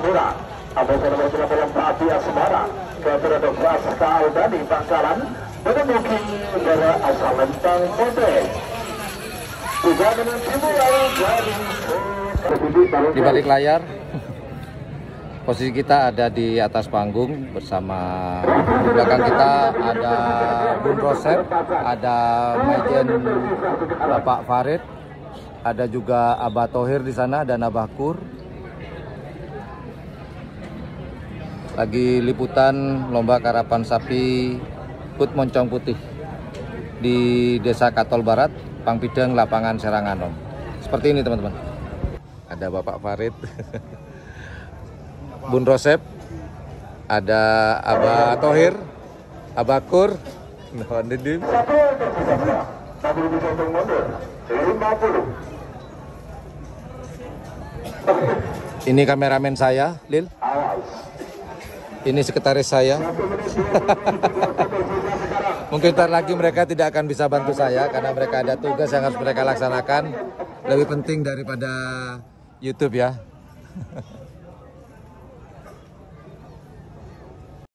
Singapura. Ambassador nomor 9 Pati Asmara. Kepada Pascal Dani Bangkalan. Menemuki dari asal Lentang Mote. Juga dengan dimulai dari di balik layar. Posisi kita ada di atas panggung bersama di belakang kita ada Bung Rosep, ada Majen Bapak Farid, ada juga Abah Thohir di sana dan Abah Kur. Lagi liputan lomba karapan sapi Put Moncong Putih di Desa Katol Barat, Pangpideng, Lapangan Seranganom. Seperti ini teman-teman. Ada Bapak Farid. Bun Rosep, ada Abah Thohir, Abah Kur, ini kameramen saya, Lil. Ini sekretaris saya. Mungkin ntar lagi mereka tidak akan bisa bantu saya karena mereka ada tugas yang harus mereka laksanakan. Lebih penting daripada YouTube ya.